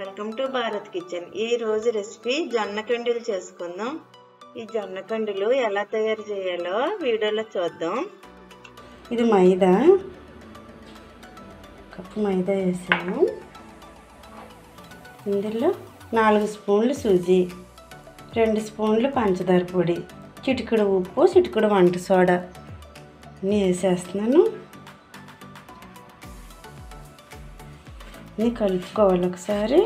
Welcome to Bharat kitchen. ఈ రోజు recipe జొన్న కండులు చేసుకుందాం. ఈ జొన్న కండులు ఎలా తయారు చేయాలో వీడియోలో చూద్దాం. ఇది మైదా, కప్పు మైదా వేసాను. ఇందులో 4 స్పూన్లు సూజీ, 2 స్పూన్లు పంచదార పొడి, చిటికెడు ఉప్పు, చిటికెడు వంట సోడా అన్నీ వేసేస్తున్నాను. కలుపుకోవాలి. ఒకసారి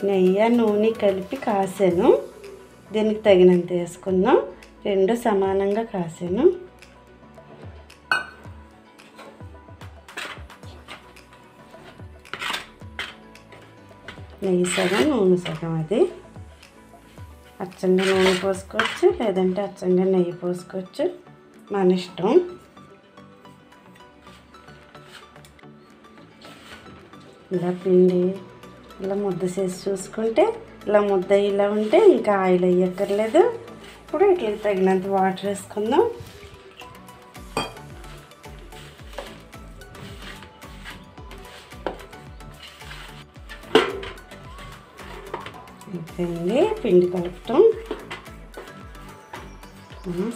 నెయ్యి నూనె కలిపి కాసాను. దీనికి తగినంత వేసుకుందాం. 2 సమానంగా కాసాను. నెయ్యి సగం నూనె సగం. అది అచ్చంగా నూనె పోసుకోవచ్చు, లేదంటే అచ్చంగా నెయ్యి పోసుకోవచ్చు, మన ఇష్టం. ఇలా పిండి ఇలా ముద్ద చేసి చూసుకుంటే ఇలా ముద్ద ఇలా ఉంటే ఇంకా ఆయిల్ వేయక్కర్లేదు. ఇప్పుడు ఇట్లా తగినంత వాటర్ వేసుకుందాం. అయిపోయింది పిండి కలపటం.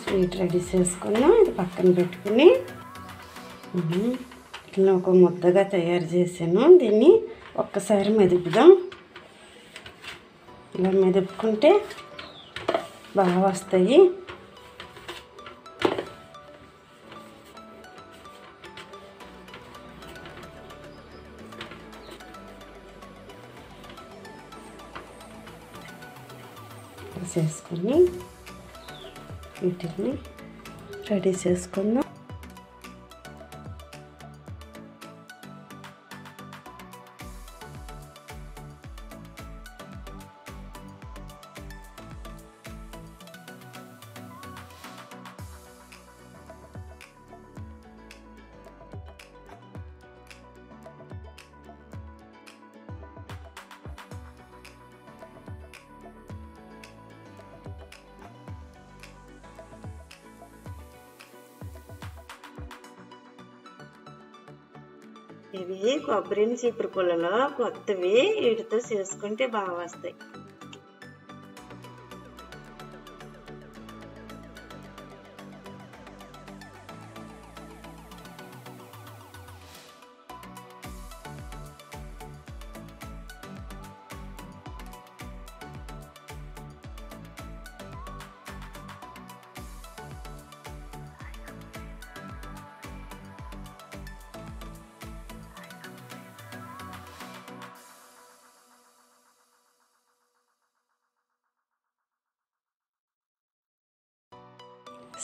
స్వీట్ రెడీ చేసుకున్నాం. ఇది పక్కన పెట్టుకుని ఇట్లా ఒక ముద్దగా తయారు చేసాను. దీన్ని ఒక్కసారి మెదుపుదాం. ఇలా మెదుపుకుంటే బాగా వస్తాయి. చేసుకొని వీటిని రెడీ చేసుకుందాం. ఇవి కొబ్బరిని చీపురు పుల్లలో కొత్తవి, వీటితో చేసుకుంటే బాగా వస్తాయి.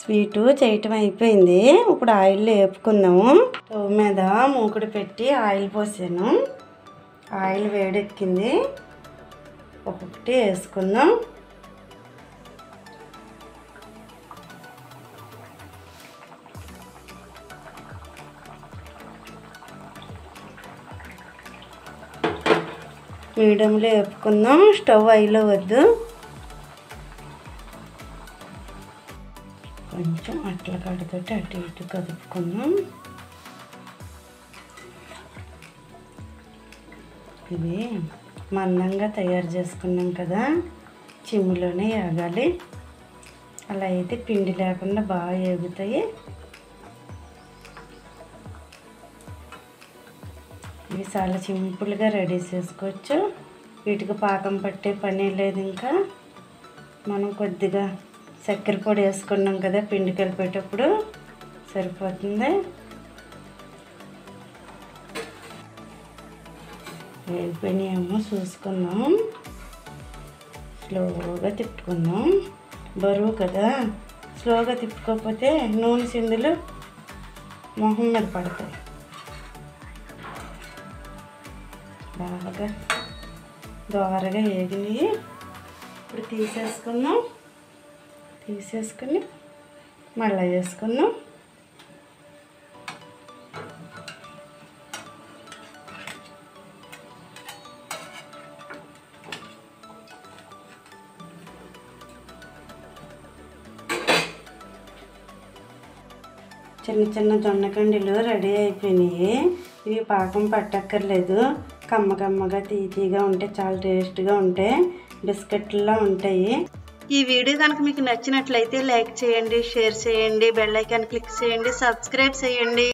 స్వీటు చేయటం అయిపోయింది. ఇప్పుడు ఆయిల్ వేపుకుందాము. స్టవ్ మీద మూకుడు పెట్టి ఆయిల్ పోసాను. ఆయిల్ వేడెక్కింది. ఒక్కొక్కటి వేసుకుందాం. మీడియంలో వేపుకుందాం. స్టవ్ హైలో వద్దు. కొంచెం అట్ల కడుతోటి అటు ఇటు కదుపుకుందాం. ఇది మందంగా తయారు చేసుకున్నాం కదా, చిమ్ములోనే వేగాలి. అలా అయితే పిండి లేకుండా బాగా వేగుతాయి. ఇవి చాలా సింపుల్గా రెడీ చేసుకోవచ్చు. వీటికి పాకం పట్టే పని లేదు. ఇంకా మనం కొద్దిగా చక్కెర పొడి వేసుకున్నాం కదా పిండి కలిపేటప్పుడు, సరిపోతుంది. వేగిపోయినాయేమో చూసుకుందాం. స్లోగా తిప్పుకుందాం. బరువు కదా, స్లోగా తిప్పుకోకపోతే నూనె సిందులు మొహం మీద పడతాయి. బాగా దోరగా వేగినాయి. ఇప్పుడు తీసేసుకుని మళ్ళీ వేసుకుందాం. చిన్న చిన్న జొన్న కండీలు రెడీ అయిపోయినాయి. ఇవి పాకం పట్టక్కర్లేదు, కమ్మగా తీయగా ఉంటే చాలా టేస్ట్గా ఉంటాయి, బిస్కెట్లా ఉంటాయి. ఈ వీడియో కనుక మీకు నచ్చినట్లయితే లైక్ చేయండి, షేర్ చేయండి, బెల్ ఐకాన్ క్లిక్ చేయండి, సబ్స్క్రైబ్ చేయండి.